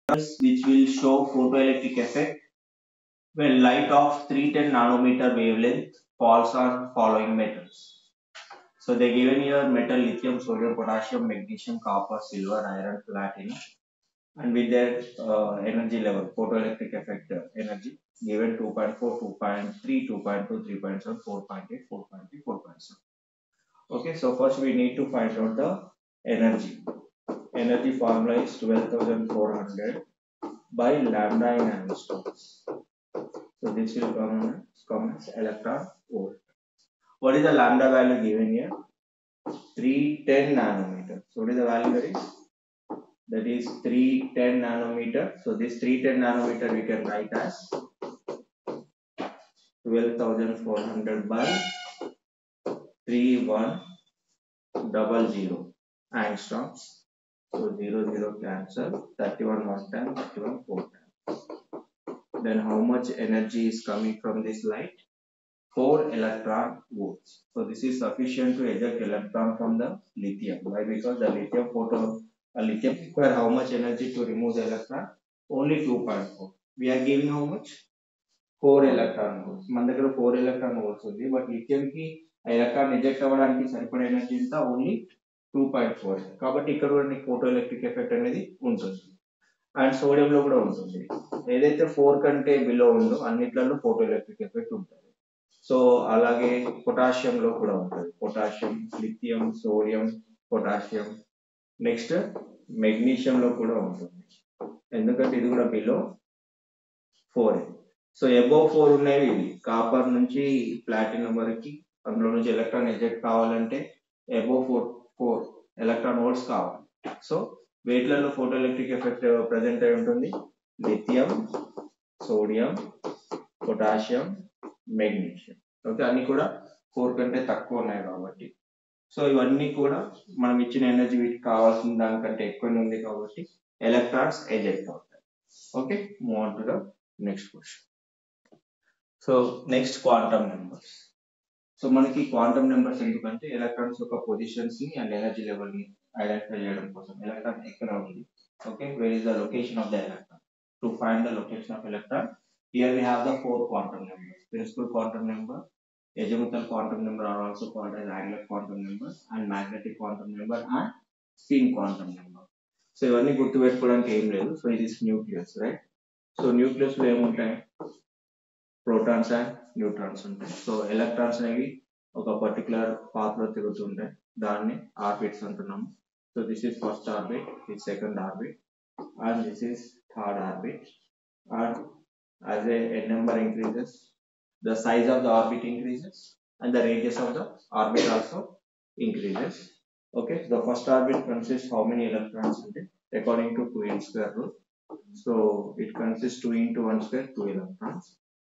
which will show photoelectric effect when light of 310 nanometer wavelength falls on following metals. So they given here metal lithium, sodium, potassium, magnesium, copper, silver, iron, platinum, and with their energy level, photoelectric effect energy given 2.4, 2.3, 2.2, 3.7, 4.8, 4.3, 4.7. Okay, so first we need to find out the energy. Energy formula is 12,400 by lambda in angstroms. So this will come as electron volt. What is the lambda value given here? 310 nanometer. So what is the value that is? That is 310 nanometer. So this 310 nanometer we can write as 12,400 by 3100 angstroms. So 0 cancel, 31 one time, 31 four times. Then how much energy is coming from this light? 4 electron volts. So this is sufficient to eject electron from the lithium. Why? Because the lithium lithium require how much energy to remove the electron? Only 2.4. We are giving how much? 4 electron volts. మన దగ్గర 4 electron volts ఉంది. But lithium కి electron eject అవ్వడానికి సరిపడే energy ఎంత? Only 2.4. కాబట్టి ఇక్కడ కూడా నీకు ఫోటో ఎలక్ట్రిక్ ఎఫెక్ట్ అనేది ఉంటుంది. అండ్ సోడియం లో కూడా ఉంటుంది. ఏదైతే 4 కంటే బిలో ఉందో అన్నిట్లలో ఫోటో ఎలక్ట్రిక్ ఎఫెక్ట్ ఉంటుంది. సో అలాగే పొటాషియం లో కూడా ఉంటుంది. Potassium, lithium, sodium, potassium. Next magnesium లో కూడా ఉంటుంది. ఎందుకంటే ఇది కూడా బిలో 4. సో అబోవ్ 4 ఉన్నవి ఇవి. కాపర్ నుంచి ప్లాటినం వరకు అందులో నుంచి ఎలక్ట్రాన్ ఎజెక్ట్ కావాలంటే అబోవ్ 4 ఎలక్ట్రాన్ వోల్ట్స్ కావాలి. సో వేట్లలో ఫోటో ఎలక్ట్రిక్ ఎఫెక్ట్ ప్రెజెంట్ అయి ఉంటుంది. Lithium, sodium, potassium, magnesium. Okay, అన్ని కూడా 4 కంటే తక్కువ ఉన్నాయి కాబట్టి సో ఇవన్నీ కూడా మనం ఇచ్చిన ఎనర్జీ వీటికి కావాల్సిన దానికంటే ఎక్కువనే ఉంది కాబట్టి ఎలక్ట్రాన్స్ ఎజెక్ట్ అవుతాయి. Okay, move on to the next question. So next quantum numbers. So మనకి క్వాంటమ్ నెంబర్స్ ఎందుకంటే ఎలక్ట్రాన్స్ యొక్క పొజిషన్స్ ని అండ్ ఎనర్జీ లెవెల్ ని ఐడెంటిఫై చేయడం కోసం. ఎలక్ట్రాన్ ఎక్కడ ఉంది? Okay, where is the location of the electron? To find the location of electron, here we have the 4 quantum numbers. Principal quantum number, azimuthal quantum number are also called as angular quantum number, and magnetic quantum number and spin quantum number. So ఇవన్నీ గుర్తు పెట్టుకోవడానికి ఏం లేదు. So ఇది nucleus, right? So nucleus లో ఏముంటాయి? Protons and neutrons ఉంటాయి. So electrons అనేవి ఒక పర్టికులర్ పాత్ లో తిరుగుతుంటాయి. దాన్ని ఆర్బిట్స్ అంటున్నాము. So this is first orbit, this second orbit, and this is third orbit. And as a number increases, the size of the orbit increases and the radius of the orbit also increases. Okay, the first orbit consists how many electrons in it? According to 2n square rule. So it consists 2 into 1 square, 2 electrons,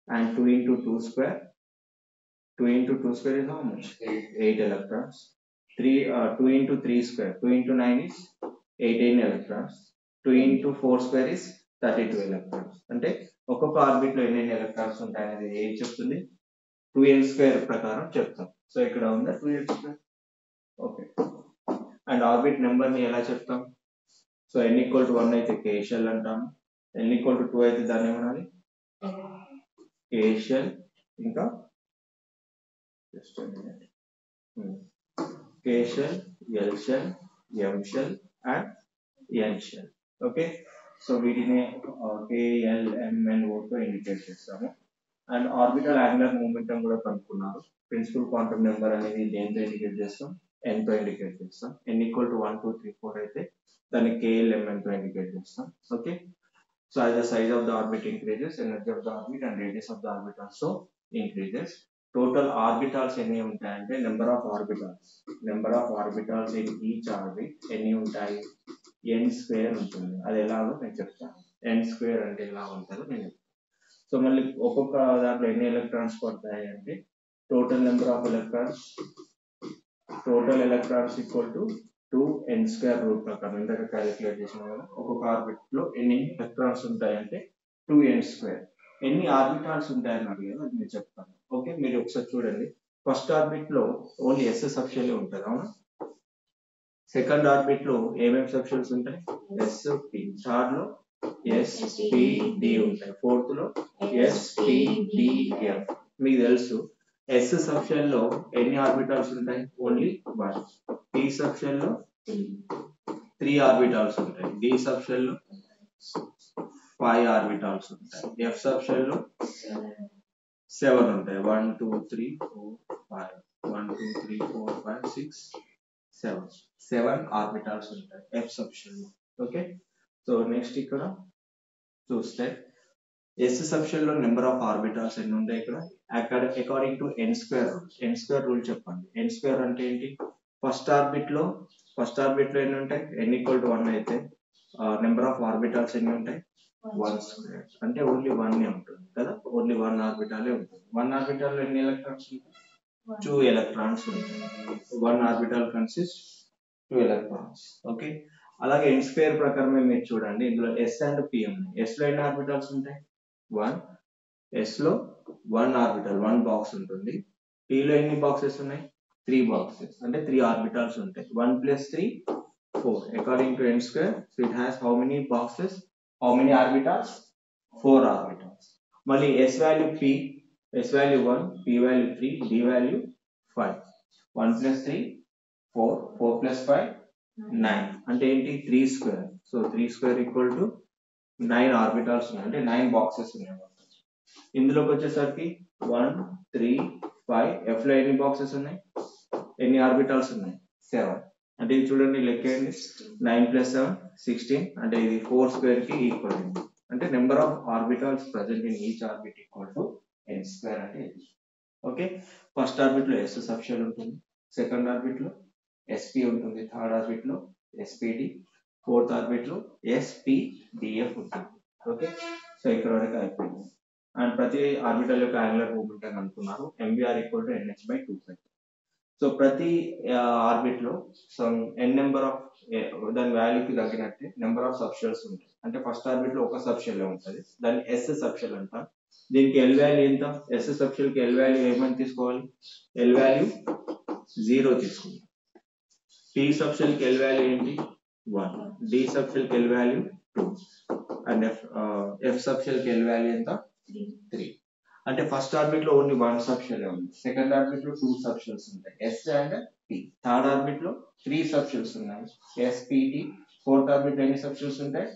and 2 into 2 square. 2 into 2 square is how much? 8 electrons. 2 into 3 square, 2 into 9 is 18 electrons. 2 into 4 square is 32 electrons. అంటే ఒక్కొక్క orbit లో ఎన్ని electrons ఉంటాయి అనేది ఏం చెప్తుంది? 2n square ప్రకారం చెప్తాం. సో ఇక్కడ ఉందా 2n square? Okay, and orbit number ని ఎలా చెప్తాం? సో n ఈక్వల్ టు 1 అయితే k షెల్ అంటాము. n ఈక్వల్ టు 2 అయితే దాన్ని ఏమనాలి? k shell. ఇంకా just k shell, l shell, m shell and n shell. Okay, so వీటిని k, l, m, n తో ఇండికేట్ చేస్తాము. అండ్ ఆర్బిటల్ యాంగులర్ మూమెంటం కూడా కనుక్కున్నారు. ప్రిన్సిపల్ క్వాంటమ్ నెంబర్ అనేది దేంతో ఇండికేట్ చేస్తాం? n తో ఇండికేట్ చేస్తాం. n ఈక్వల్ టు 1, 2, 3, 4 అయితే దాన్ని k, l, m, n తో ఇండికేట్ చేస్తాం. Okay, so as the size of the orbit increases, energy of the orbit and radius of the orbit also increases. Total orbitals ఎన్ని ఉంటాయంటే number of orbitals in each orbit ఎన్ని ఉంటాయి? n square ఉంటుంది. అది ఎలాగో నేను చెప్తాను. n స్క్వేర్ అంటే ఎలా ఉంటుందో నేను చెప్తాను. సో మళ్ళీ ఒక్కొక్క దాంట్లో ఎన్ని ఎలక్ట్రాన్స్ పడతాయి అంటే total number of electrons equal to 2n square rule ప్రకారం ఇందాక క్యాలిక్యులేట్ చేసిన కదా. ఒక్కొక్క ఆర్బిట్ లో ఎన్ని ఎలక్ట్రాన్స్ ఉంటాయి అంటే 2n స్క్వేర్. ఎన్ని ఆర్బిటాల్స్ ఉంటాయని అడిగారు, అది నేను చెప్తాను. ఓకే, మీరు ఒకసారి చూడండి. ఫస్ట్ ఆర్బిట్ లో ఓన్లీ s సబ్షెల్ ఉంటుంది, అవునా? సెకండ్ ఆర్బిట్ లో ఏమేమి సబ్షెల్స్ ఉంటాయి? s, p. థర్డ్ లో S P D ఉంటాయి. ఫోర్త్ లో S P D F. మీకు తెలుసు S సబ్షెల్ లో ఎన్ని ఆర్బిటాల్స్ ఉంటాయి? ఓన్లీ 1. P సబ్షెల్ లో 3 ఆర్బిటాల్స్ ఉంటాయి. D సబ్షెల్ లో 5 ఆర్బిటాల్స్ ఉంటాయి. F సబ్షెల్ లో 7 ఉంటాయి. 1 2 3 4 5 1 2 3 4 5 6 7 ఆర్బిటాల్స్ ఉంటాయి F సబ్షెల్ లో. ఓకే, సో నెక్స్ట్ ఇక్కడ చూస్తే S సబ్షెల్ లో నెంబర్ ఆఫ్ ఆర్బిటాల్స్ ఎన్ని ఉంటాయి? ఇక్కడ according to n square rule. n square rule చెప్పండి. n స్క్వేర్ అంటే ఏంటి? ఫస్ట్ ఆర్బిట్ లో ఎన్ని ఉంటాయి? n ఈక్వల్ టు 1 అయితే నెంబర్ ఆఫ్ ఆర్బిటాల్స్ ఎన్ని ఉంటాయి? 1 స్క్వేర్. అంటే ఓన్లీ 1 ఉంటుంది కదా, ఓన్లీ 1 ఆర్బిటాలే ఉంటుంది. 1 ఆర్బిటాల్ లో ఎన్ని ఎలక్ట్రాన్స్ ఉంటాయి? 2 ఎలక్ట్రాన్స్ ఉంటాయి. 1 ఆర్బిటాల్ కన్సిస్ట్ 2 ఎలక్ట్రాన్స్. ఓకే, అలాగే n స్క్వేర్ ప్రకారమే మీరు చూడండి, ఇందులో S అండ్ P ఉన్నాయి. S లో ఎన్ని ఆర్బిటాల్స్ ఉంటాయి? 1. S లో 1 ఆర్బిటల్ 1 బాక్స్ ఉంటుంది. P లో ఎన్ని బాక్సెస్ ఉన్నాయి? 3 బాక్సెస్, అంటే 3 ఆర్బిటాల్స్ ఉంటాయి. 1 + 3 4. According to n square, so it has how many boxes? How many orbitals? 4 orbitals. మళ్ళీ S value P, S value 1, P value 3, D value 5. 1 + 3 4, 4 + 5 9. అంటే ఏంటి? 3 square. So 3 square equal to 9 orbitals ఉన్నాయి, అంటే 9 boxes ఉన్నాయి. ఇందులోకి వచ్చేసరికి 1 3 5. F లో ఎన్ని బాక్సెస్ ఉన్నాయి? ఎన్ని ఆర్బిటాల్స్ ఉన్నాయి? 7. అంటే ఇది చూడండి, లెక్కేయండి. 9 + 7 16. అంటే ఇది 4 స్క్వేర్ కి ఈక్వల్. అంటే number of orbitals present in each orbit equal to n square అంటే ఇది. ఓకే, ఫస్ట్ ఆర్బిట్ లో S సబ్షెల్ ఉంటుంది. సెకండ్ ఆర్బిట్ లో SP ఉంటుంది. థర్డ్ ఆర్బిట్ లో SPD. ఫోర్త్ ఆర్బిట్ లో SPDF ఉంటుంది. ఓకే, సో ఇక్కడ వరకు అయిపోయింది. అండ్ ప్రతి ఆర్బిటల్ యొక్క యాంగులర్ మూమెంటం అనుకున్నారు. MVR = NH/2π. సో ప్రతి ఆర్బిట్ లో సమ్ n నెంబర్ ఆఫ్ దాని వాల్యూకి తగ్గినట్టే నెంబర్ ఆఫ్ సబ్షెల్స్ ఉంటాయి. అంటే ఫస్ట్ ఆర్బిట్ లో ఒక సబ్షెల్ ఉంటుంది, దాన్ని S సబ్షెల్ అంటాం. దీనికి L వాల్యూ ఎంత? S సబ్షెల్ కి L వాల్యూ ఏమని తీసుకోవాలి? L వాల్యూ 0 తీసుకుంటాం. P సబ్షెల్ కి L వాల్యూ ఏంటి? 1. D సబ్షెల్ కి L value 2. And F subshell కి L వాల్యూ ఎంత? 3. అంటే ఫస్ట్ ఆర్బిట్ లో ఓన్లీ 1 సబ్షెల్ ఉంది. సెకండ్ ఆర్బిట్ లో 2 సబ్షెల్స్ ఉంటాయి, S and P. Third orbit లో 3 సబ్షెల్స్ ఉన్నాయి, SPT. ఫోర్త్ ఆర్బిట్ లో ఎన్ని సబ్షెల్స్ ఉంటాయి?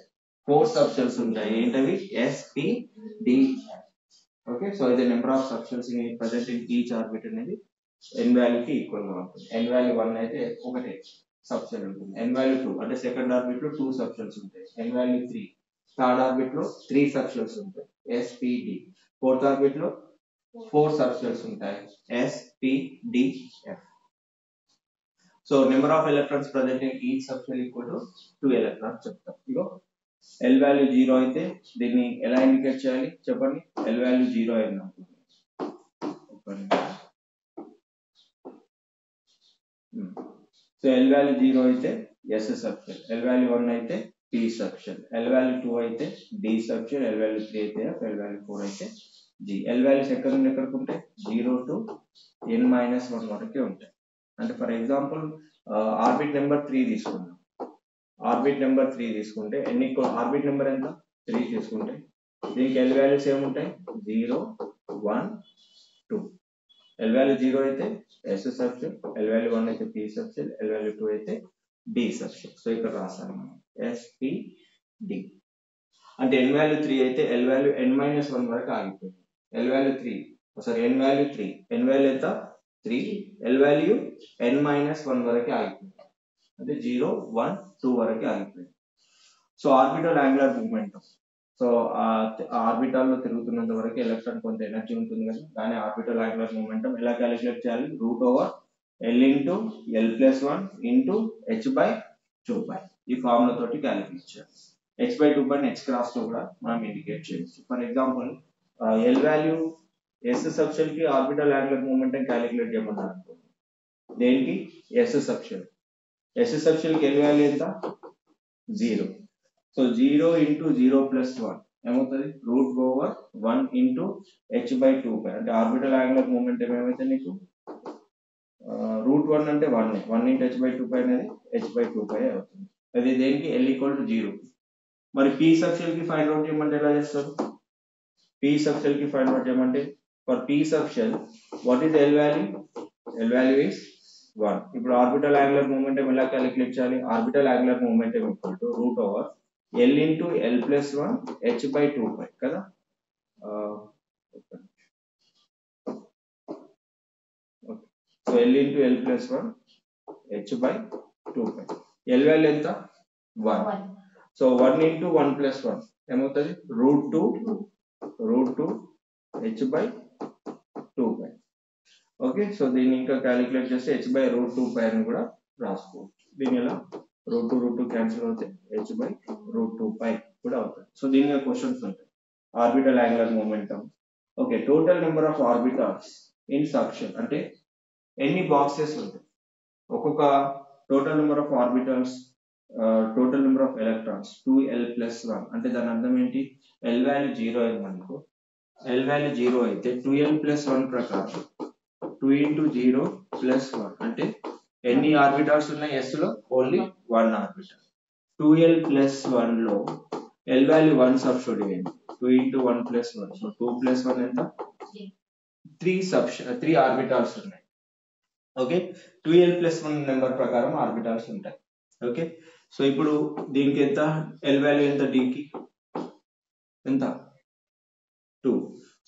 4 సబ్షెల్స్ ఉంటాయి. ఏంటవి? SPD. ఓకే, సో ఇది number of subshells present in each orbit అనేది n వాల్యూ కి ఈక్వల్ గా ఉంటుంది. n వాల్యూ 1 అయితే ఒకటే సబ్షెల్ ఉంటుంది. n వాల్యూ 2 అంటే సెకండ్ ఆర్బిట్ లో 2 సబ్షెల్స్ ఉంటాయి. n వాల్యూ 3 థర్డ్ ఆర్బిట్ లో 3 సబ్షెల్స్ ఉంటాయి, SPD. ఫోర్త్ ఆర్బిట్ లో 4 సబ్షెల్స్ ఉంటాయి, SPDF. So number of electrons present in each subshell equal to 2 electrons చెప్తాం. ఇగో L వాల్యూ 0 అయితే దీన్ని ఎలా ఇండికేట్ చేయాలి చెప్పండి? L వాల్యూ 0 అయింది అనుకోండి. సో L వాల్యూ 0 అయితే S సబ్షెల్, L వాల్యూ 1 అయితే P సబ్షెల్, L వాల్యూ 2 అయితే D సబ్షెల్, L వాల్యూ 3 అయితే F, L వాల్యూ 4 అయితే G. L వాల్యూస్ ఎక్కడ నుండి ఎక్కడికి ఉంటాయి? 0 to n-1 వరకే ఉంటాయి. అంటే ఫర్ ఎగ్జాంపుల్ ఆర్బిట్ నెంబర్ 3 తీసుకుందాం. ఆర్బిట్ నెంబర్ 3 తీసుకుంటే ఆర్బిట్ నెంబర్ ఎంత? 3 తీసుకుంటే దీనికి L వాల్యూస్ ఏముంటాయి? 0 1 2. L వాల్యూ 0 అయితే S సబ్షెల్, L వాల్యూ 1 అయితే P సబ్షెల్, L వాల్యూ 2 అయితే D సబ్షెల్. సో ఇక్కడ రాస్తాను మనం SPD. అంటే n వాల్యూ 3 అయితే L వాల్యూ n-1 వరకు ఆగిపోయింది. L value 3 sorry n value 3, n value ఎంత? 3. L వాల్యూ n-1 వరకు ఆగిపోయింది, అంటే 0 1 2 వరకు ఆగిపోయింది. So orbital angular momentum, so orbital లో తిరుగుతున్నంత వరకు ఎలక్ట్రాన్ కొంత ఎనర్జీ ఉంటుంది కదా, దాని ఆర్బిటల్ యాంగులర్ మూమెంటం ఎలా క్యాలిక్యులేట్ చేయాలి? √L × L+1 × h/2π. ఈ ఫార్ములా తోటి క్యాలిక్యులేట్ చేయాలి. h/2π h క్రాస్ తో కూడా మనం ఇండికేట్ చేయొచ్చు. For example L value S subshell కి ఆర్బిటల్ యాంగులర్ మూమెంటం క్యాలిక్యులేట్ చేయమన్నారు అనుకోండి. దేనికి? S subshell. S సబ్షెల్ కి L వాల్యూ ఎంత? 0. సో 0 × 0 + 1 ఏమవుతుంది? √1 × h/2π. అంటే ఆర్బిటల్ యాంగులర్ మూమెంటం ఏమైతే నీకు √1 అంటే 1, 1 × h/2π అనేది h/2π అవుతుంది. అది దేనికి? L = 0. మరి p sub shell కి ఫైండ్ అవుట్ చేయమంటే ఎలా చేస్తారు? p sub shell కి ఫైండ్ అవుట్ చేయమంటే for p sub shell what is the L value? L value is 1. ఇప్పుడు ఆర్బిటల్ యాంగులర్ మొమెంటం ఎలా క్యాలిక్యులేట్ చేయాలి? Orbital angular momentum equal to root over L into L plus 1 h by 2 pi కదా. So L into L plus 1 h by 2 pi. L value ఎంత? 1. So 1 into 1 plus 1 ఏమవుతుంది? Root 2 h by 2 pi. Okay, so దీన్ని ఇంకా calculate చేస్తే h by root 2 pi అని కూడా రాసుకోవచ్చు. దీని ఎలా రూట్ 2 క్యాన్సిల్ అవుతాయి, h by రూట్ 2 pi కూడా అవుతాయి. సో దీని మీద క్వశ్చన్స్ ఉంటాయి. Orbital angular momentum. Okay, total number of orbitals in section అంటే ఎన్ని బాక్సెస్ ఉంటాయి, ఒక్కొక్క total number of orbitals, total number of electrons 2l plus 1 అంటే దాని అర్థం ఏంటి? L వాల్యూ 0 అయిందనుకో, L వాల్యూ 0 అయితే 2l plus 1 ప్రకారం 2 into 0 plus 1 అంటే ఎన్ని ఆర్బిటాల్స్ ఉన్నాయి? s లో ఓన్లీ 1 ఆర్బిటల్. 2l plus 1 లో L వాల్యూ 1 సబ్స్టిట్యూట్ చేయండి, 2 into 1 plus 1 సో 2 plus 1 ఎంత? 3 ఆర్బిటాల్స్ ఉన్నాయి. ఓకే, 2l plus 1 నెంబర్ ప్రకారం ఆర్బిటాల్స్ ఉంటాయి. ఓకే, సో ఇప్పుడు దీనికి ఎంత L వాల్యూ ఎంత? d కి ఎంత? 2.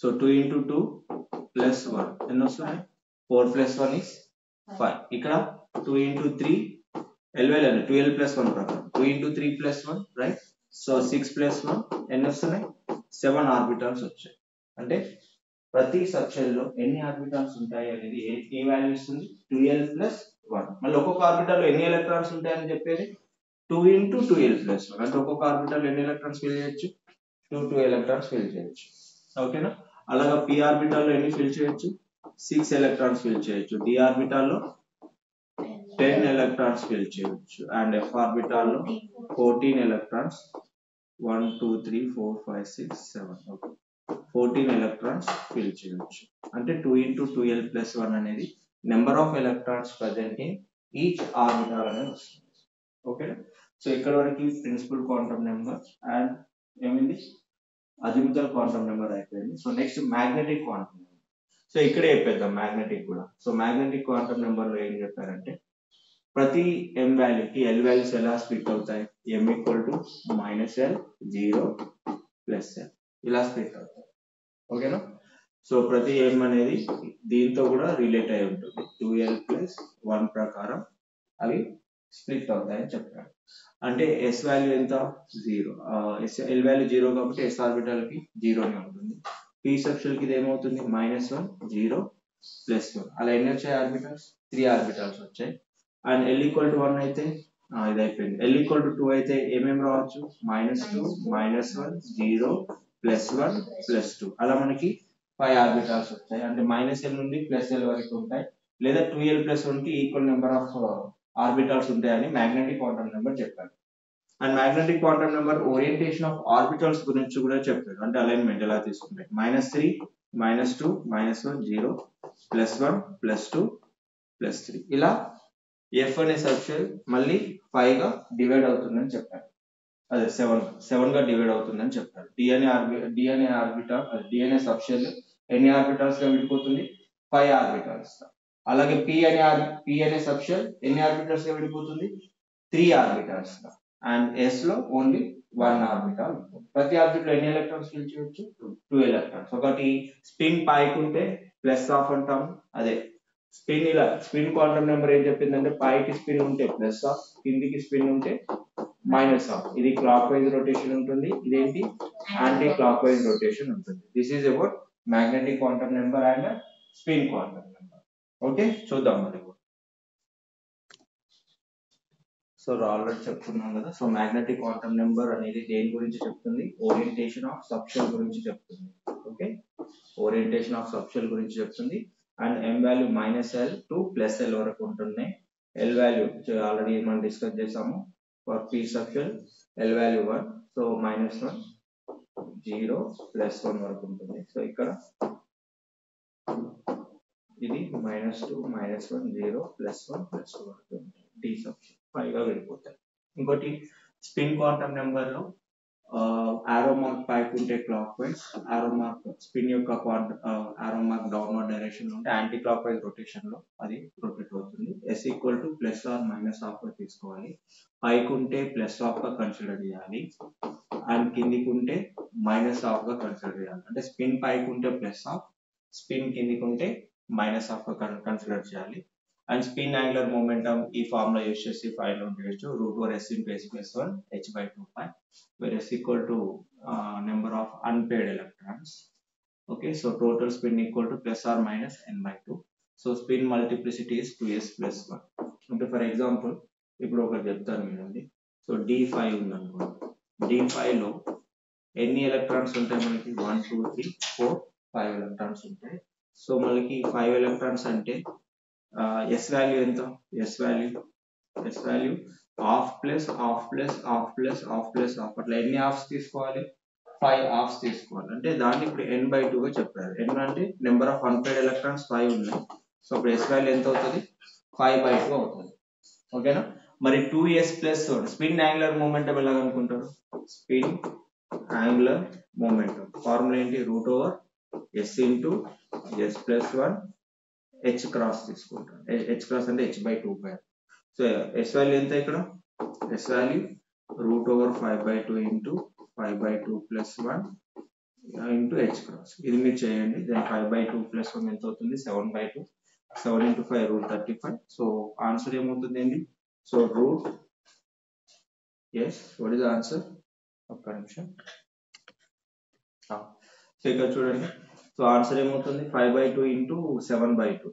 సో 2 into 2 plus 1 ఎన్ని వస్తున్నాయి? 4 plus 1 is 5. ఇక్కడ 2 into 3 L వాల్యూ 12 plus 1 ప్రకారం 2 into 3 plus 1 right. So 6 plus 1 ఎన్ని వస్తున్నాయి? 7 ఆర్బిటాల్స్ వచ్చాయి. అంటే ప్రతి సబ్షెల్ లో ఎన్ని ఆర్బిటాల్స్ ఉంటాయి అనేది ఏ వాల్యూ ఇస్తుంది? 2l plus 1. మళ్ళీ ఒక్కొక్క ఆర్బిటాల్ లో ఎన్ని ఎలక్ట్రాన్స్ ఉంటాయని చెప్పేది 2 into 2l plus 1 అంటే ఒక్కొక్క ఆర్బిటాల్ ఎన్ని ఎలక్ట్రాన్స్ ఫిల్ చేయొచ్చు? 2 ఎలక్ట్రాన్స్ ఫిల్ చేయొచ్చు. ఓకేనా? అలాగా p ఆర్బిటాల్ లో ఎన్ని ఫిల్ చేయొచ్చు? 6 ఎలక్ట్రాన్స్ ఫిల్ చేయొచ్చు. d ఆర్బిటాల్ లో 10 ఎలక్ట్రాన్స్ ఫిల్ చేయొచ్చు. అండ్ f ఆర్బిటాల్ లో 14 ఎలక్ట్రాన్స్ 1 2 3 4 5 6 7 ఓకే 14 ఎలక్ట్రాన్స్ ఫిల్ చేయొచ్చు. అంటే 2 into 2l plus 1 అనేది number of electrons present in each orbital అనేది వస్తుంది. ఓకేనా? సో ఇక్కడ వరకు ప్రిన్సిపల్ క్వాంటమ్ నెంబర్ అండ్ ఏమైంది అజిముతల్ క్వాంటమ్ నెంబర్ అయిపోయింది. So next magnetic quantum number. So ఇక్కడే చెప్పేద్దాం మ్యాగ్నెటిక్ కూడా. సో మ్యాగ్నెటిక్ క్వాంటమ్ నెంబర్ లో ఏం చెప్పారంటే ప్రతి m వాల్యూకి L వాల్యూస్ ఎలా స్ప్లిట్ అవుతాయి? m equal to -l 0 plus l ఇలా స్ప్లిట్ అవుతాయి. ఓకేనా? సో ప్రతి m అనేది దీంతో కూడా రిలేట్ అయి ఉంటుంది. 2l plus 1 ప్రకారం అవి స్ప్లిట్ అవుతాయని చెప్పారు. అంటే s వాల్యూ ఎంత? 0. L వాల్యూ 0 కాబట్టి s ఆర్బిటల్ కి 0 నే ఉంటుంది. p సబ్షెల్ కి ఇది ఏమవుతుంది? -1 0 ప్లస్ 1 అలా ఎన్ని వచ్చాయి ఆర్బిటల్స్? 3 ఆర్బిటల్స్ వచ్చాయి. అండ్ l ఈక్వల్ టు 1 అయితే ఇది అయిపోయింది. l ఈక్వల్ టు 2 అయితే ఏమేమి రావచ్చు? -2 -1 0 ప్లస్ 1 ప్లస్ 2 అలా మనకి 5 ఆర్బిటాల్స్ వచ్చాయి. అంటే -l నుండి +l వరకు ఉంటాయి. లేదా 2l plus 1 కి ఈక్వల్ నెంబర్ ఆఫ్ ఆర్బిటాల్స్ ఉంటాయని మ్యాగ్నెటిక్ క్వాంటమ్ నెంబర్ చెప్పారు. And magnetic quantum number orientation of orbitals గురించి కూడా చెప్పారు. అంటే అలైన్మెంట్ ఎలా తీసుకుంటాయి? -3 -2 -1 0 +1 +2 +3 ఇలా f అనే సబ్షెల్ మళ్ళీ 5 గా డివైడ్ అవుతుందని చెప్పారు. అదే 7 గా డివైడ్ అవుతుందని చెప్పారు. d అనే సబ్షెల్ ఎన్ని ఆర్బిటాల్స్ గా విడిపోతుంది? 5 ఆర్బిటాల్స్ గా. అలాగే p అనే సబ్షెల్ ఎన్ని ఆర్బిటాల్స్ గా విడిపోతుంది? 3 ఆర్బిటాల్స్ గా. అండ్ s లో ఓన్లీ 1 ఆర్బిటాల్. ప్రతి ఆర్బిటల్ ఎన్ని ఎలక్ట్రాన్స్ ఫిల్ చేయొచ్చు? 2 ఎలక్ట్రాన్స్. ఒకటి స్పిన్ పైకి ఉంటే ప్లస్ హాఫ్ అంటాం. అదే స్పిన్ ఇలా స్పిన్ క్వాంటమ్ నెంబర్ ఏం చెప్పిందంటే పైకి స్పిన్ ఉంటే ప్లస్ హాఫ్, కిందికి స్పిన్ ఉంటే మైనస్ హాఫ్. ఇది క్లాక్ వైజ్ రొటేషన్ ఉంటుంది, ఇదేంటి యాంటీ క్లాక్ వైజ్ రొటేషన్ ఉంటుంది. This is about magnetic quantum number and spin quantum number. Okay, చూద్దాం మరి. సో ఆల్రెడీ చెప్తున్నాం కదా. సో మ్యాగ్నెటిక్ క్వాంటమ్ నెంబర్ అనేది దేని గురించి చెప్తుంది? ఓరియంటేషన్ ఆఫ్ సబ్షెల్ గురించి చెప్తుంది. ఓకే, ఓరియంటేషన్ ఆఫ్ సబ్షెల్ గురించి చెప్తుంది. And m value -l to +l వరకు ఉంటుంది. l వాల్యూ ఆల్రెడీ మనం డిస్కస్ చేసాము. For p subshell l value 1, so -1 0 +1 వరకు ఉంటుంది. సో ఇక్కడ ఇది -2 -1 0 +1 +2 వరకు ఉంటుంది. d సబ్షెల్ 5 గా వెళ్ళిపోతాయి. ఇంకోటి స్పిన్ క్వాంటమ్ నెంబర్ లో arrow mark పైకి ఉంటే clock wise, arrow mark spin యొక్క arrow mark డౌన్వర్డ్ డైరెక్షన్ లో ఉంటే యాంటీ క్లాక్ వైజ్ రొటేషన్ లో అది రొటేట్ అవుతుంది. S equal to plus or minus half గా తీసుకోవాలి. పైకి ఉంటే ప్లస్ హాఫ్ గా కన్సిడర్ చేయాలి అండ్ కిందికి ఉంటే మైనస్ హాఫ్ గా కన్సిడర్ చేయాలి. అంటే స్పిన్ పైకి ఉంటే ప్లస్ హాఫ్, స్పిన్ కిందికి ఉంటే మైనస్ హాఫ్ గా కన్సిడర్ చేయాలి. అండ్ స్పిన్ యాంగులర్ మొమెంటం ఈ ఫార్ములా యూస్ చేసి ఫైండ్ అవుట్ చేయొచ్చు. √s into s plus 1 h/2π where s equal to number of unpaired electrons. Okay, so total spin equal to plus or minus n/2. So spin multiplicity is 2s plus 1. అంటే for example ఇప్పుడు ఒకటి చెప్తాను వినండి. So d5 ఉందనుకోండి, d5 లో ఎన్ని electrons ఉంటాయి మనకి? 1 2 3 4 5 ఎలక్ట్రాన్స్ ఉంటాయి. సో మనకి 5 ఎలక్ట్రాన్స్ అంటే S వాల్యూ ఎంత? S value half plus half plus half plus half plus half, అట్లా ఎన్ని హాఫ్స్ తీసుకోవాలి? 5 హాఫ్స్ తీసుకోవాలి. అంటే దాన్ని ఇప్పుడు n/2 గా చెప్పారు. n అంటే నెంబర్ ఆఫ్ అన్పేర్డ్ ఎలక్ట్రాన్స్ 5 ఉన్నాయి. సో ఇప్పుడు S వాల్యూ ఎంత అవుతుంది? 5/2 అవుతుంది. ఓకేనా? మరి 2s plus spin angular momentum ఎలా కనుక్కుంటారు? స్పిన్ యాంగులర్ మొమెంటం ఫార్ములా ఏంటి? √s into s plus 1 h cross తీసుకుంటాం. h క్రాస్ అంటే h/2π. సో s వాల్యూ ఎంత ఇక్కడ? s value √5/2 into 5/2 plus 1 into h cross. ఇది మీరు చేయండి. దెన్ 5/2 plus 1 ఎంత అవుతుంది? 7/2. 7 into 5 √35. సో ఆన్సర్ ఏమవుతుంది అండి? So what is the answer? ఒక్క నిమిషం. సో ఇక్కడ చూడండి. సో ఆన్సర్ ఏమవుతుంది? 5/2 into 7/2.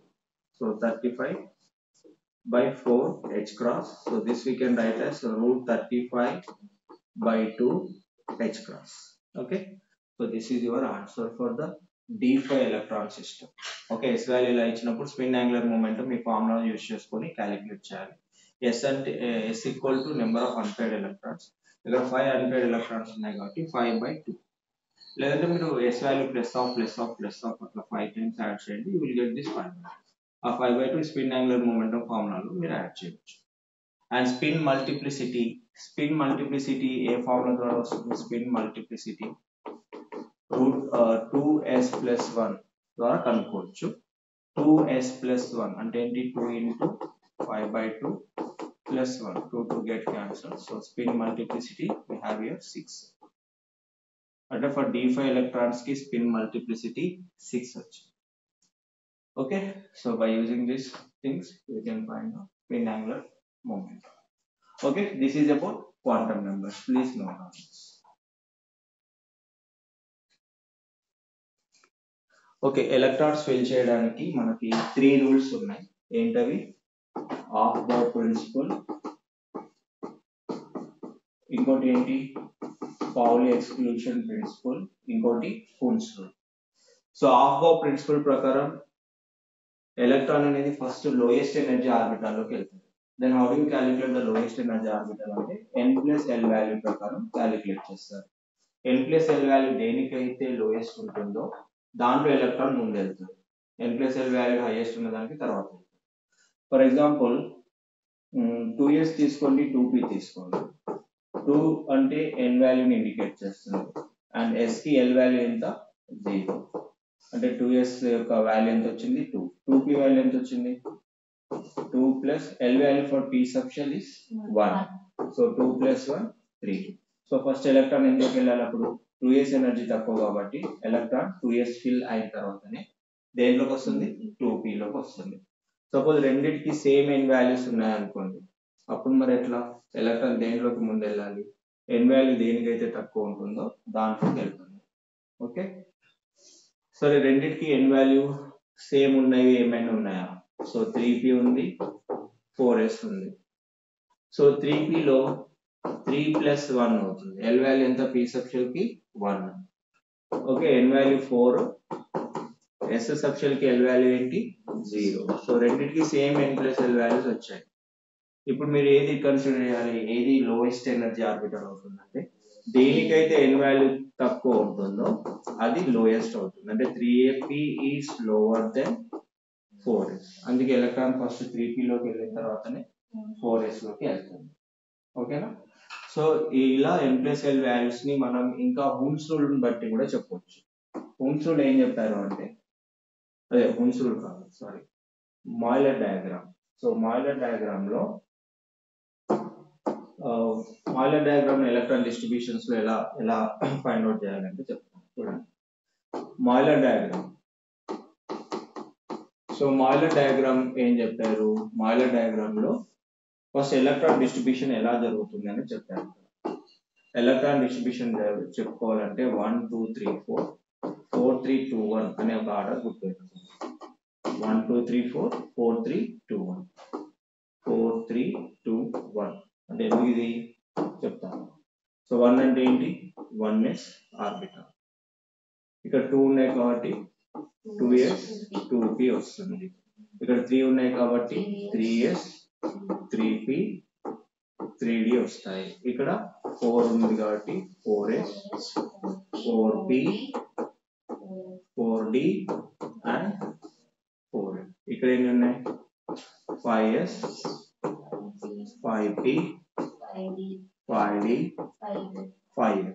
So 35/4 h cross. So this we can write as √35/2 h cross. Okay. So this is your answer for the d5 electron system. Okay. S value ఇలా ఇచ్చినప్పుడు spin angular momentum ఈ formula use చేసుకొని calculate చేయాలి. S అంటే S equal to number of unpaired electrons. ఇక్కడ 5 unpaired electrons ఉన్నాయి కాబట్టి 5/2. లేదంటే మీరు S వాల్యూ ప్లస్ ఆఫ్ అట్లా 5 టైమ్స్ యాడ్ చేయండి. You will get this 5/2. ఆ 5/2 స్పిన్ యాంగులర్ మొమెంటం ఫార్ములాలో మీరు యాడ్ చేయొచ్చు. And spin multiplicity A formula ద్వారా వస్తుంది? స్పిన్ మల్టిప్లిసిటీ √2s plus 1 ద్వారా కనుక్కోవచ్చు. 2s plus 1 అంటే ఏంటి? 2 into 5/2 plus 1. 2 get cancelled. So spin multiplicity we have here 6. అంటే for d5 electrons ki spin multiplicity 6 వచ్చింది. Okay, so by using these things we can find out spin angular momentum. Okay, this is about quantum numbers. Please note on this. Okay, electrons fill చేయడానికి మనకి 3 rules ఉన్నాయి. ఏంటవి? Half బౌ principal, ఇంకోటి ఏంటి? పౌలి exclusion principle, ఇంకోటి ఫున్స్ rule. So aufbau principle ప్రకారం electron అనేది ఫస్ట్ లోయెస్ట్ ఎనర్జీ ఆర్బిటాల్ లోకి వెళ్తుంది. Then how do you calculate the lowest energy orbital అంటే n+l వాల్యూ ప్రకారం క్యాలిక్యులేట్ చేస్తారు. n+l వాల్యూ దేనికైతే లోయెస్ట్ ఉంటుందో దాంట్లో ఎలక్ట్రాన్ ముందు వెళ్తుంది. n+l వాల్యూ హైయెస్ట్ ఉన్న దానికి తర్వాత. ఫర్ ఎగ్జాంపుల్ 2s తీసుకోండి, 2p తీసుకోండి. 2 అంటే n వాల్యూని ఇండికేట్ చేస్తుంది అండ్ s కి l వాల్యూ ఎంత? 0. అంటే 2s యొక్క వాల్యూ ఎంత వచ్చింది? 2. 2p వాల్యూ ఎంత వచ్చింది? 2 plus l value for p subshell is 1. So 2 plus 1 3. So first electron ఎందుకు వెళ్ళాలి? అప్పుడు 2s ఎనర్జీ తక్కువ కాబట్టి ఎలక్ట్రాన్ 2s ఫిల్ అయిన తర్వాతనే దేనిలోకి వస్తుంది? 2p లోకి వస్తుంది. సపోజ్ రెండింటికి సేమ్ n వాల్యూస్ ఉన్నాయనుకోండి, అప్పుడు మరి ఎట్లా? ఎలక్ట్రాన్ దేనిలోకి ముందు వెళ్ళాలి? n వాల్యూ దేనికైతే తక్కువ ఉంటుందో దాంట్లోకి వెళ్తుంది. ఓకే, సరే రెండింటికి n వాల్యూ సేమ్ ఉన్నాయి, ఏమైనా ఉన్నాయా? సో 3p ఉంది, 4s ఉంది. సో 3p లో 3 plus 1 అవుతుంది. l వాల్యూ ఎంత? p సబ్షెల్ కి 1. Okay, n value 4, s subshell కి l వాల్యూ ఏంటి? 0. సో రెండింటికి సేమ్ n+l వాల్యూస్ వచ్చాయి. ఇప్పుడు మీరు ఏది కన్సిడర్ చేయాలి? ఏది లోయెస్ట్ ఎనర్జీ ఆర్బిటల్ అవుతుంది అంటే దేనికైతే n వాల్యూ తక్కువ ఉంటుందో అది లోయెస్ట్ అవుతుంది. అంటే 3p is lower then 4s. అందుకే ఎలక్ట్రాన్ ఫస్ట్ 3p లోకి వెళ్ళిన తర్వాతనే 4s లోకి వెళ్తుంది. ఓకేనా? సో ఇలా n+l వాల్యూస్ ని మనం ఇంకా హూమ్స్ రూల్ బట్టి కూడా చెప్పవచ్చు. హూమ్స్ రూల్ ఏం చెప్పారు అంటే, అదే హూమ్స్ రూల్ కాదు sorry, Mollier diagram. So Mollier diagram లో మాయిలర్ డయాగ్రామ్ ఎలక్ట్రాన్ డిస్ట్రిబ్యూషన్స్ లో ఎలా ఎలా ఫైండ్ అవుట్ చేయాలంటే చెప్తాను చూడండి. Mollier diagram. So Mollier diagram ఏం చెప్పారు, మాయిలర్ డయాగ్రామ్ లో ఫస్ట్ ఎలక్ట్రాన్ డిస్ట్రిబ్యూషన్ ఎలా జరుగుతుంది అని చెప్పారు. ఎలక్ట్రాన్ డిస్ట్రిబ్యూషన్ చెప్పుకోవాలంటే 1 2 3 4 4 3 2 1 అనే ఒక ఆర్డర్ గుర్తుపెట్టుకోండి. 1 2 3 4 4 3 2 1 4 3 2 1 అంటే ఎందుకు ఇది చెప్తాను. సో 1 అంటే ఏంటి, 1s ఆర్బిటాల్. ఇక్కడ 2 ఉన్నాయి కాబట్టి 2s 2p వస్తుంది. ఇక్కడ 3 ఉన్నాయి కాబట్టి 3s 3p 3d వస్తాయి. ఇక్కడ 4 ఉంది కాబట్టి 4s 4p 4d and 4f. ఇక్కడ ఎన్ని ఉన్నాయి, 5s 5p 5d 5f.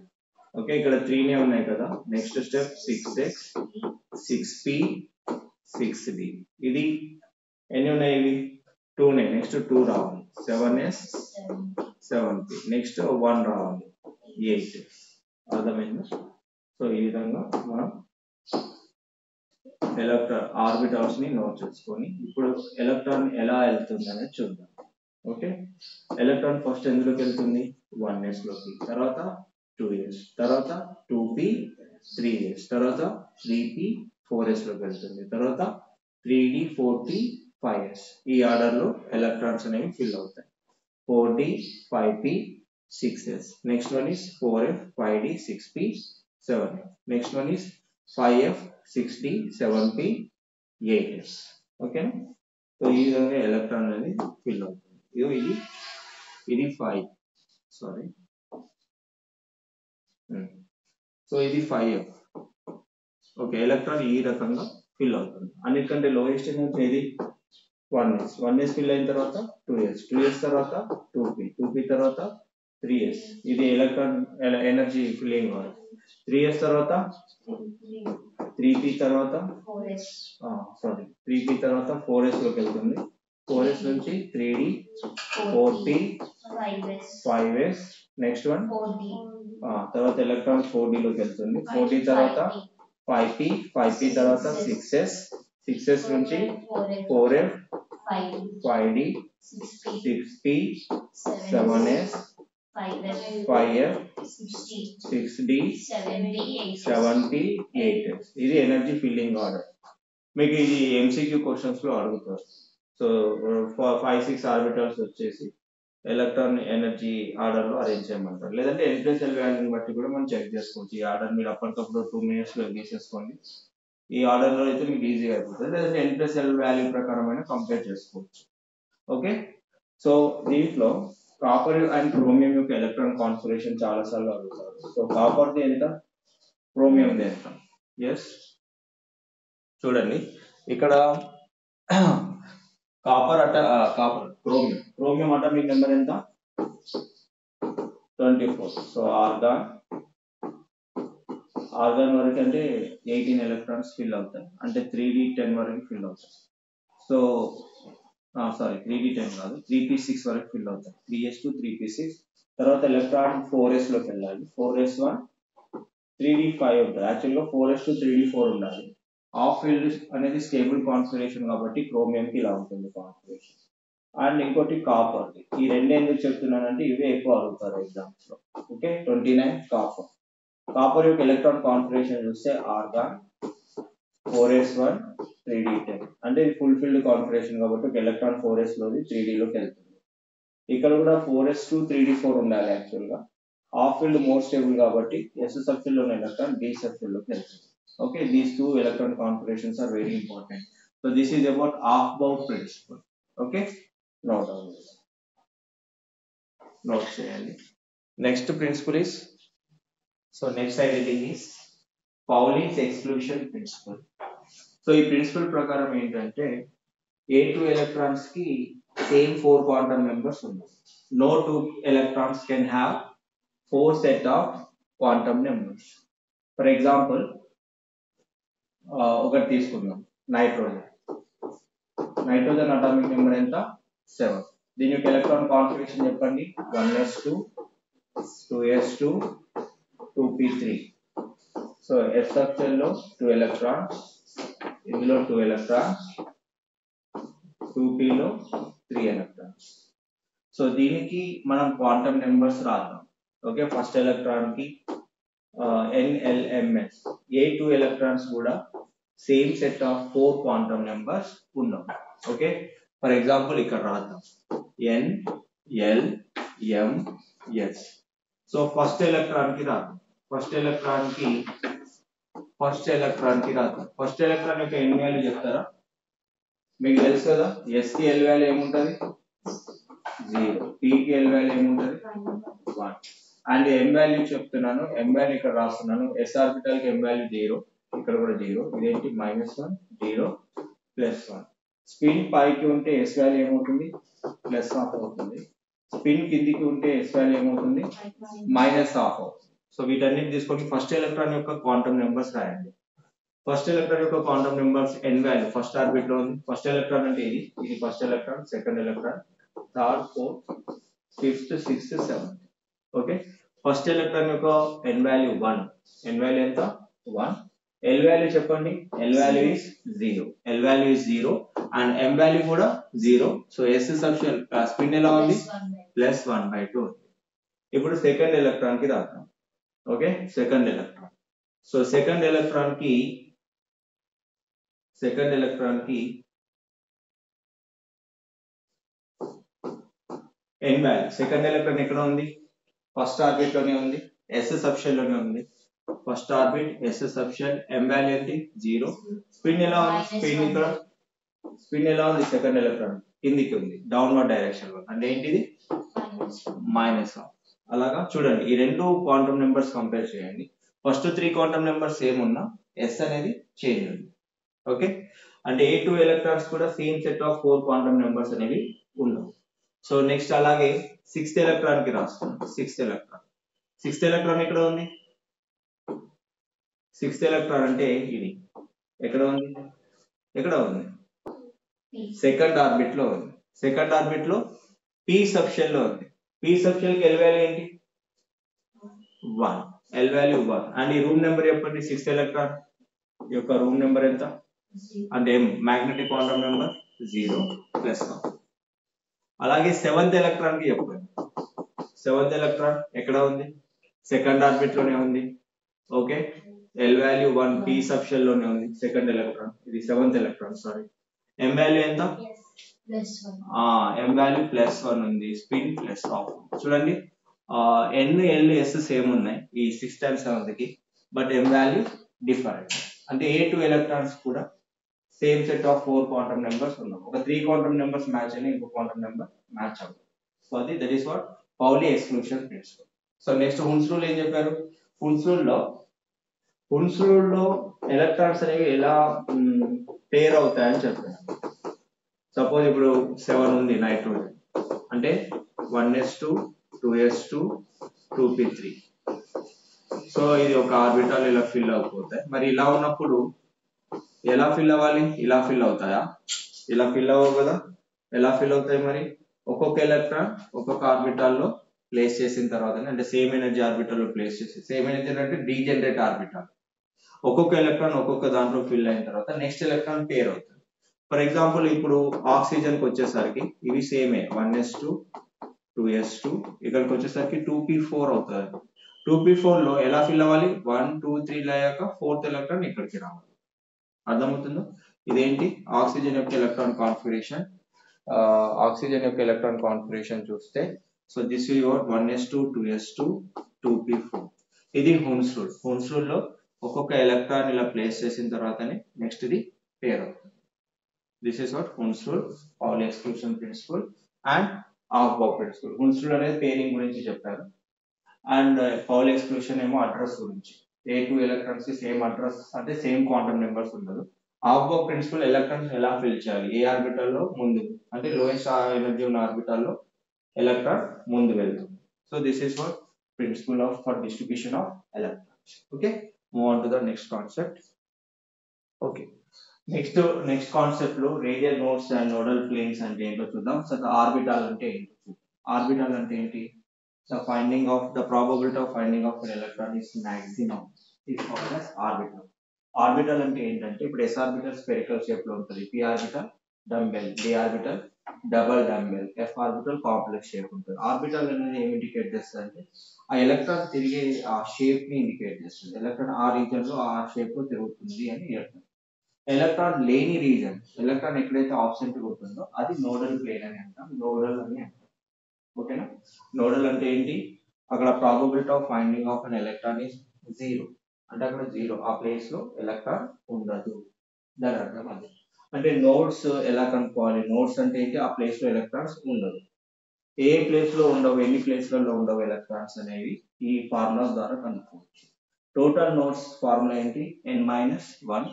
Okay, ఇక్కడ 3 నే ఉన్నాయి కదా. Next step 6x 6p 6d. ఇది ఎన్ని ఉన్నాయి, ఇవి 2 నే. నెక్స్ట్ 2 రావాలి, 7s 7p. నెక్స్ట్ 1 రావాలి, 8. అర్థమైంది. సో ఈ విధంగా మనం ఎలక్ట్రాన్ ఆర్బిటాల్స్ ని నోట్ చేసుకొని ఇప్పుడు ఎలక్ట్రాన్ ఎలా వెళ్తుంది అనేది చూద్దాం. ఓకే, ఎలక్ట్రాన్ ఫస్ట్ ఎందులోకి వెళ్తుంది, 1s లోకి, తర్వాత 2s, తర్వాత 2p 3s, తర్వాత 3p 4s లోకి వెళ్తుంది, తర్వాత 3d 4p 5s. ఈ ఆర్డర్ లో ఎలక్ట్రాన్స్ అనేవి ఫిల్ అవుతాయి. 4d 5p 6s. Next one is 4f 5d 6p 7f. Next one is 5f 6d 7p 8s. Okay, so ఈ విధంగా ఎలక్ట్రాన్ అనేది ఫిల్ అవుతుంది. ఇది 5, సారీ. సో ఇది 5f. ఓకే, ఎలక్ట్రాన్ ఈ రకంగా ఫిల్ అవుతుంది. అన్నిటికంటే లోయెస్ట్ ఎనర్జీ ఏది, 1s. 1s ఫిల్ అయిన తర్వాత 2s, 2s తర్వాత 2p, 2p తర్వాత 3s. ఇది ఎలక్ట్రాన్ ఎనర్జీ ఫిల్లింగ్ వారు. 3s తర్వాత 3p తర్వాత 3p తర్వాత 4s లోకి వెళ్తుంది. 4s నుంచి 3d 4p 5s. Next one తర్వాత ఎలక్ట్రాన్ 4d లోకి వెళ్తుంది. 4d తర్వాత 5p, 5p తర్వాత 6s, 6s నుంచి 4f 5d 6p 7s 5f 6d 7p 8s. ఇది ఎనర్జీ ఫిల్లింగ్ ఆర్డర్. మీకు ఇది ఎంసీక్యూ క్వశ్చన్స్ లో అడుగుతారు. సో 5 6 ఆర్బిటల్స్ వచ్చేసి ఎలక్ట్రాన్ ఎనర్జీ ఆర్డర్ లో అరేంజ్ చేయమంటారు. లేదంటే n+l వాల్యూని బట్టి కూడా మనం చెక్ చేసుకోవచ్చు. ఈ ఆర్డర్ మీరు అప్పటికప్పుడు 2 minutes లో గీసేసుకోండి. ఈ ఆర్డర్ లో అయితే మీకు ఈజీగా అయిపోతుంది. లేదంటే n+l వాల్యూ ప్రకారమైన కంపేర్ చేసుకోవచ్చు. ఓకే, సో దీంట్లో కాపర్ అండ్ క్రోమియం యొక్క ఎలక్ట్రాన్ కాన్ఫిగరేషన్ చాలా సార్లు అడుగుతారు. సో కాపర్ ది ఎంత, క్రోమియం ది ఎంత. ఎస్, చూడండి ఇక్కడ కాపర్ క్రోమియం అటామిక్ నెంబర్ ఎంత, 24. సో ఆర్గాన్ వరకు అంటే 18 ఎలక్ట్రాన్స్ ఫిల్ అవుతాయి, అంటే 3d 10 వరకు ఫిల్ అవుతాయి. సో సారీ 3d 10 కాదు, 3p6 వరకు ఫిల్ అవుతాయి. 3s2 3p6 తర్వాత ఎలక్ట్రాన్ 4s లోకి వెళ్ళాలి. 4s1 3d 5 ఉంటుంది. యాక్చువల్గా 4s2 3d 4 ఉండాలి. హాఫ్ ఫీల్డ్ అనేది స్టేబుల్ కాన్ఫిగరేషన్ కాబట్టి క్రోమియం కి ఇలా ఉంటుంది కాన్ఫిగరేషన్. అండ్ ఇంకోటి కాపర్. ఈ రెండు ఎందుకు చెప్తున్నానంటే ఇవే ఎక్కువ అడుగుతారు ఎగ్జామ్స్ లో. ఓకే, 29 కాపర్ యొక్క ఎలక్ట్రాన్ కాన్ఫిగరేషన్ చూస్తే ఆర్గాన్ 4s1 3d 10 అంటే ఇది ఫుల్ ఫీల్డ్ కాన్ఫిగరేషన్ కాబట్టి ఒక ఎలక్ట్రాన్ 4s లోది 3d లోకి వెళ్తుంది. ఇక్కడ కూడా 4s2 3d 4 ఉండాలి. యాక్చువల్ గా హాఫ్ ఫీల్డ్ మోర్ స్టేబుల్ కాబట్టి s సర్కిల్ లోని ఎలక్ట్రాన్ d సర్కిల్ లోకి వెళ్తుంది. Okay, these two electron configurations are very important. So this is about Aufbau principle. Okay, note down this. Note చేయండి. Next principle is, so next idea is Pauli's exclusion principle. So ఈ principal ప్రకారం ఏంటంటే A2 electrons కి same 4 quantum numbers ఉండవు. No two electrons can have 4 set of quantum numbers. For example, ఒకటి తీసుకుందాం, nitrogen atomic number ఎంత 7. దీని యొక్క ఎలక్ట్రాన్ కాన్ఫిగరేషన్ చెప్పండి, 1s2 2s2 2p3. So s structure లో 2 ఎలక్ట్రాన్స్, ఇందులో 2 ఎలక్ట్రాన్స్, 2p లో 3 ఎలక్ట్రాన్స్. సో దీనికి మనం క్వాంటం నెంబర్స్ రాద్దాం. ఓకే, ఫస్ట్ ఎలక్ట్రాన్ కి NLMS, ఏ 2 ఎలక్ట్రాన్స్ కూడా same set of 4 quantum numbers ఉన్నాం. ఓకే, ఫర్ ఎగ్జాంపుల్ ఇక్కడ రాద్దాం NLMS. సో ఫస్ట్ ఎలక్ట్రాన్ కి రాద్దాం. ఫస్ట్ ఎలక్ట్రాన్ యొక్క ఎన్ వాల్యూ చెప్తారా? మీకు తెలుసు కదా, S కి ఎల్ వాల్యూ ఏముంటది 0, P కి ఎల్ వాల్యూ ఏముంటది 1. అండ్ ఎం వాల్యూ చెప్తున్నాను, ఎం వాల్యూ ఇక్కడ రాస్తున్నాను. S ఆర్బిటల్ కి ఎం వాల్యూ 0, ఇక్కడ కూడా 0. ఇదేంటి -1 0 +1. స్పిన్ పైకి ఉంటే S వాల్యూ ఏమవుతుంది +1 అవుతుంది. స్పిన్ కిందికి ఉంటే S వాల్యూ ఏమవుతుంది -1 అవుతుంది. సో వీటన్నిటి తీసుకొని ఫస్ట్ ఎలక్ట్రాన్ యొక్క క్వాంటం నెంబర్స్ రాయండి. ఫస్ట్ ఎలక్ట్రాన్ యొక్క క్వాంటం నెంబర్స్ ఎన్ వాల్యూ ఫస్ట్ ఆర్బిట్ లో ఉంది. ఫస్ట్ ఎలక్ట్రాన్ అంటే ఇది first electron, second electron, third, fourth, fifth, sixth, seventh. Okay, first electron యొక్క ఎన్ వాల్యూ 1. ఎన్ వాల్యూ ఎంత 1. ఎల్ వాల్యూ చెప్పండి, L value is 0. L value is 0 and M value కూడా 0. So S substitution spin ఎలా ఉంది +1/2. ఇప్పుడు second electron కి రాద్దాం. Okay, second electron. So second electron కి ఎన్ వాల్యూ, సెకండ్ ఎలక్ట్రాన్ ఎక్కడ ఉంది, ఫస్ట్ ఆర్బిట్ లోనే ఉంది, S సబ్షెల్ లోనే ఉంది. ఫస్ట్ ఆర్బిట్ S సబ్షెల్, ఎం వాల్యూ ఏంటి 0. స్పిన్ ఎలా ఉంది, స్పిన్ ఎలా ఉంది సెకండ్ ఎలక్ట్రాన్ కిందికి ఉంది, డౌన్వర్డ్ డైరెక్షన్ లో, అంటే ఏంటిది -1. అలాగా చూడండి, ఈ రెండు క్వాంటం నెంబర్స్ కంపేర్ చేయండి. ఫస్ట్ 3 క్వాంటం నెంబర్స్ సేమ్ ఉన్నా S అనేది చేంజ్ ఉంది. ఓకే, అంటే ఏ 2 ఎలక్ట్రాన్స్ కూడా same set of 4 quantum numbers అనేవి ఉండవు. సో నెక్స్ట్ అలాగే సిక్స్త్ ఎలక్ట్రాన్ కి రాస్తున్నాం. సిక్స్త్ ఎలక్ట్రాన్ ఎక్కడ ఉంది, సిక్స్త్ ఎలక్ట్రాన్ అంటే ఇది ఎక్కడ ఉంది సెకండ్ ఆర్బిట్ లో ఉంది. సెకండ్ ఆర్బిట్ లో P సబ్షెల్ లో ఉంది. P సబ్షెల్ కి ఎల్ వాల్యూ ఏంటి 1. L value 1. అండ్ ఈ రూమ్ నెంబర్ చెప్పండి, సిక్స్త్ ఎలక్ట్రాన్ యొక్క రూమ్ నెంబర్ ఎంత అంటే మ్యాగ్నెటిక్ క్వాంటం నెంబర్ 0 +1. అలాగే సెవెంత్ ఎలక్ట్రాన్ కి చెప్పండి. సెవెంత్ ఎలక్ట్రాన్ ఎక్కడ ఉంది, సెకండ్ ఆర్బిట్ లోనే ఉంది. Okay, L value 1, P subshell లోనే ఉంది సెకండ్ ఎలక్ట్రాన్. ఇది సెవెంత్ ఎలక్ట్రాన్, సారీ. ఎం వాల్యూ ఎంత ఎం వాల్యూ +1 ఉంది, స్పిన్ +1. చూడండి, NLS సేమ్ ఉన్నాయి ఈ 6th and 7th కి, బట్ ఎం వాల్యూ డిఫరెంట్. అంటే ఏ 2 ఎలక్ట్రాన్స్ కూడా same set of 4 quantum numbers ఉన్నాయి. ఒక 3 క్వాంటం నెంబర్స్ మ్యాచ్ అయినా ఇంకో క్వాంటం నెంబర్ మ్యాచ్ అవ్వదు. So that is what Pauli exclusion principle. So next Hund's rule ఏం చెప్పారు, హున్స్ రూల్ లో ఎలక్ట్రాన్స్ అనేవి ఎలా పేర్ అవుతాయని చెప్పారు. సపోజ్ ఇప్పుడు 7 ఉంది నైట్రోజన్, అంటే 1s2 2s2 2p3. సో ఇది ఒక ఆర్బిటాల్ ఇలా ఫిల్ అయిపోతాయి. మరి ఇలా ఉన్నప్పుడు ఎలా ఫిల్ అవ్వాలి, ఇలా ఫిల్ అవుతాయా, ఇలా ఫిల్ అవ్వవు కదా. ఎలా ఫిల్ అవుతాయి మరి, ఒక్కొక్క ఎలక్ట్రాన్ ఒక్కొక్క ఆర్బిటాల్ లో ప్లేస్ చేసిన తర్వాత, అంటే సేమ్ ఎనర్జీ ఆర్బిటాల్ లో ప్లేస్ చేసి, సేమ్ ఎనర్జీ అంటే డీజనరేట్ ఆర్బిటాల్, ఒక్కొక్క ఎలక్ట్రాన్ ఒక్కొక్క దాంట్లో ఫిల్ అయిన తర్వాత నెక్స్ట్ ఎలక్ట్రాన్ పేర్ అవుతుంది. ఫర్ ఎగ్జాంపుల్ ఇప్పుడు ఆక్సిజన్ కి వచ్చేసరికి ఇవి సేమే 1s2 2s2, ఇక్కడికి వచ్చేసరికి 2p4 అవుతుంది. 2p4 లో ఎలా ఫిల్ అవ్వాలి, 1 2 3 అయ్యాక ఫోర్త్ ఎలక్ట్రాన్ ఇక్కడికి రావాలి. అర్థమవుతుందో, ఇదేంటి ఆక్సిజన్ యొక్క ఎలక్ట్రాన్ కాన్ఫిగరేషన్ చూస్తే, so this is your 1s2 2s2 2p4. ఇది హున్స్ రూల్ లో ఒక్కొక్క ఎలక్ట్రాన్ ఇలా ప్లేస్ చేసిన తర్వాతనే నెక్స్ట్ ఇది పేర్ అవుతుంది. This is what Hund's rule, Pauli exclusion principle and Aufbau principle. Hund's rule అనేది పేరింగ్ గురించి చెప్పారు, అండ్ పౌలి ఎక్స్క్లూషన్ ఏమో అడ్రస్ గురించి. ఏ 2 ఎలక్ట్రాన్స్ కి సేమ్ అడ్రస్ అంటే సేమ్ క్వాంటం నెంబర్స్ ఉండదు, ఆఫ్బాక్ ప్రిన్సిపల్ ఎలక్ట్రాన్స్ ఎలా ఫిల్ చేయాలి, ఏ ఆర్బిటల్ లో ముందు, అంటే లోయెస్ట్ ఎనర్జీ ఉన్న ఆర్బిటల్ లో ఎలక్ట్రాన్ ముందు వెళ్తుంది. So this is for principle of for distribution of electrons. Okay, move on to the next concept. Okay, next concept లో radial nodes and nodal planes అంటే ఏంటో చూద్దాం. సో ఆర్బిటాల్ అంటే ఏంటో చూద్దాం. ఆర్బిటాల్ అంటే ఏంటి? The probability of finding of an electron is maximum is called as orbital. Orbital అంటే ఏంటంటే ఇప్పుడు s ఆర్బిటల్ స్పెరికల్ షేప్ లో ఉంటుంది, p orbital dumbbell, d orbital double dumbbell, f orbital complex shape ఉంటుంది. ఆర్బిటల్ అనేది ఏమి ఇండికేట్ చేస్తుంది అంటే ఆ ఎలక్ట్రాన్ తిరిగే ఆ షేప్ ని ఇండికేట్ చేస్తుంది. ఎలక్ట్రాన్ ఆ రీజన్ లో ఆ షేప్ లో తిరుగుతుంది అని అర్థం. ఎలక్ట్రాన్ లేని రీజన్, ఎలక్ట్రాన్ ఎక్కడైతే ఆబ్సెంట్ ఉంటుందో అది నోడల్ ప్లేన్ అని అంటాం, నోడల్ అని అంటాం. ఓకేనా, నోడల్ అంటే ఏంటి? అక్కడ probability of finding of an electron is zero, అంటే అక్కడ జీరో, ఆ ప్లేస్ లో ఎలక్ట్రాన్ ఉండదు, దాని అర్థం అది. అంటే నోడ్స్ ఎలా కనుక్కోవాలి? నోడ్స్ అంటే ఏంటి? ఆ ప్లేస్ లో ఎలక్ట్రాన్స్ ఉండదు. ఏ ప్లేస్ లో ఉండవు, ఎన్ని ప్లేస్లలో ఉండవు ఎలక్ట్రాన్స్ అనేవి ఈ ఫార్ములా ద్వారా కనుక్కోవచ్చు. టోటల్ నోడ్స్ ఫార్ములా ఏంటి? n-1.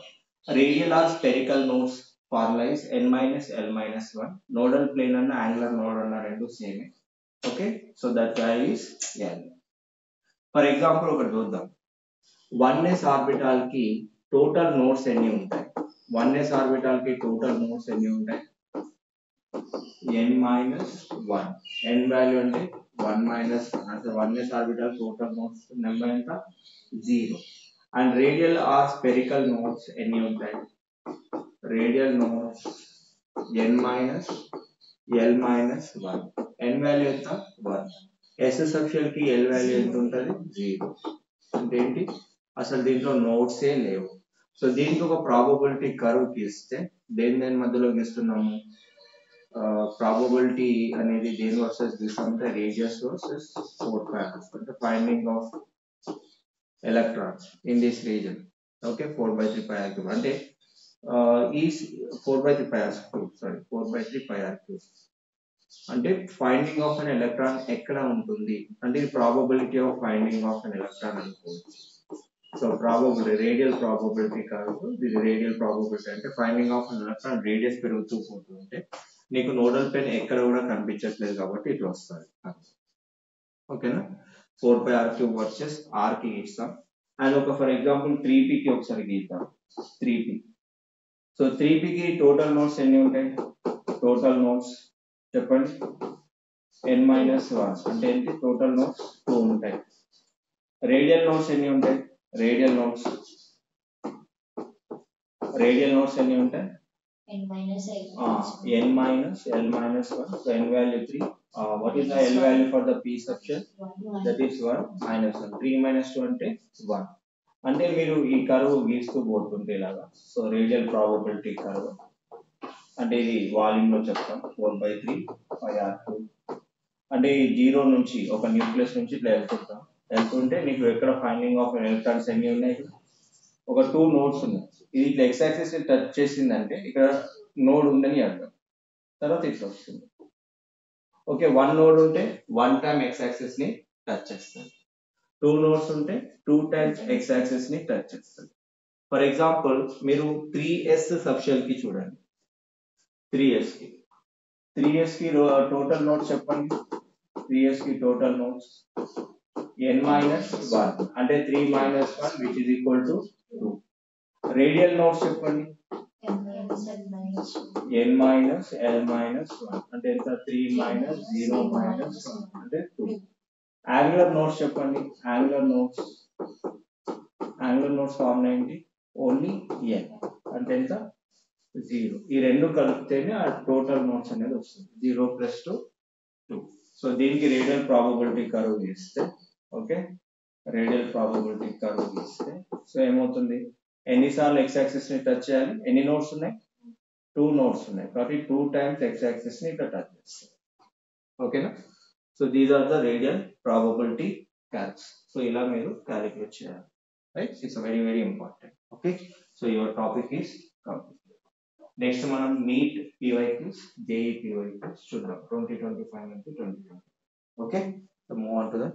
Radial or spherical nodes formula is n-l-1. Nodal plane అన్న యాంగులర్ నోడ్ అన్న రెండు సేమ్. Okay, so that value is n. For example ఒకటి చూద్దాం. 1s ఆర్బిటాల్ కి టోటల్ నోడ్స్ ఎన్ని ఉంటాయి? 1s ఆర్బిటాల్ కి టోటల్ నోడ్స్ ఎన్ని ఉంటాయి? n-1. n వాల్యూ అంటే 1 - 1, అంటే 1s orbital total nodes number ఎంత? 0. And radial or spherical nodes ఎన్ని ఉంటాయి? Radial nodes n-l-1. n value ఎంత? 1. s సబ్షెల్ కి l వాల్యూ ఎంత ఉంటుంది? 0. అంటే ఏంటి? అసలు దీంట్లో నోడ్స్ ఏ లేవు. సో దీనికి ఒక ప్రాబబిలిటీ కర్వ్ గీస్తే దేని మధ్యలో గీస్తున్నాము? ప్రాబబిలిటీ అనేది దేని వర్సెస్ గీస్తామంటే రేడియస్ వర్సెస్ 4πr, అంటే finding of electrons in this reason. Okay, 4/3πr3 అంటే ఈ 4/3πr3, సారీ 4/3πr3 అంటే ఫైండింగ్ ఆఫ్ అన్ ఎలక్ట్రాన్ ఎక్కడ ఉంటుంది అంటే ఇది probability of finding of an electron అనుకోవచ్చు. సో ప్రాబబిలిటీ, రేడియల్ ప్రాబబిలిటీ కాదు, ఇది రేడియల్ ప్రాబబిలిటీ అంటే finding of an electron radius పెరుగుతూ పోతుంటే నీకు నోడల్ పెన్ ఎక్కడ కూడా కనిపించట్లేదు కాబట్టి ఇట్లా వస్తుంది. ఓకేనా, 4πr3 వర్సెస్ r కి గీస్తాం. అండ్ ఒక ఫర్ ఎగ్జాంపుల్ 3p కి ఒకసారి గీద్దాం. 3p, సో 3p కి టోటల్ నోడ్స్ ఎన్ని ఉంటాయి? టోటల్ నోడ్స్ చెప్పండి. n-1 అంటే ఏంటి? టోటల్ నోడ్స్ 2 ఉంటాయి. రేడియల్ నోడ్స్ ఎన్ని ఉంటాయి? రేడియల్ నోడ్స్ ఎన్ని ఉంటాయి? n-l-1. So n value 3. What is the l value for the p subshell? That is 1 - 1. 3 - 2 అంటే 1. అంటే మీరు ఈ కర్వ్ గీస్తూ పోతుంటే ఇలాగా, సో రేడియల్ ప్రాబబిలిటీ కర్వ్ అంటే ఇది వాల్యూమ్ లో చెప్తాం 4/3πr3. అంటే ఈ 0 నుంచి ఒక న్యూక్లియస్ నుంచి ఇట్లా వెళ్తుంటే నీకు ఎక్కడ ఫైండింగ్ ఆఫ్ ఎలక్ట్రాన్స్ ఎన్ని ఉన్నాయి? ఒక 2 నోడ్స్ ఉన్నాయి. ఇది ఇట్లా x యాక్సిస్ ని టచ్ చేసిందంటే ఇక్కడ నోడ్ ఉందని అర్థం. తర్వాత ఇట్లా వస్తుంది. ఓకే, 1 నోడ్ ఉంటే 1 టైమ్ x యాక్సిస్ ని టచ్ చేస్తుంది. 2 నోడ్స్ ఉంటే 2 టైమ్స్ x యాక్సిస్ ని టచ్ చేస్తుంది. ఫర్ ఎగ్జాంపుల్ మీరు 3s సబ్షెల్ కి చూడండి. 3s కి టోటల్ నోడ్స్ చెప్పండి. 3s కి టోటల్ నోడ్స్ n-1 అంటే 3 - 1 which is equal to 2. Radial nodes చెప్పండి. n-l-1 అంటే ఎంత? 3 - 0 - 1 అంటే 2. యాంగులర్ నోడ్స్ చెప్పండి. యాంగులర్ నోడ్స్ ఫార్ములా ఏంటి? ఓన్లీ n అంటే ఎంత? 0. ఈ రెండు కలిపితేనే ఆ టోటల్ నోడ్స్ అనేది వస్తుంది. 0 + 2 2. సో దీనికి రేడియల్ ప్రాబబిలిటీ కర్వ్ గీస్తే, ఓకే, రేడియల్ ప్రాబబిలిటీ కర్వ్ గీస్తే సో ఏమవుతుంది? ఎన్నిసార్లు x యాక్సిస్ ని టచ్ చేయాలి? ఎన్ని నోడ్స్ ఉన్నాయి? 2 నోడ్స్ ఉన్నాయి కాబట్టి 2 టైమ్స్ x యాక్సిస్ ని ఇక్కడ టచ్ చేస్తాం. ఓకేనా, so these are the radial probability curves. So ఇలా మీరు క్యాలిక్యులేట్ చేయాలి, right? It's very very important. Okay, so your topic is complete. Next మనం నీట్ PYQs, JEE PYQs చూద్దాం 2025 నుంచి 2020. Okay, so move on to the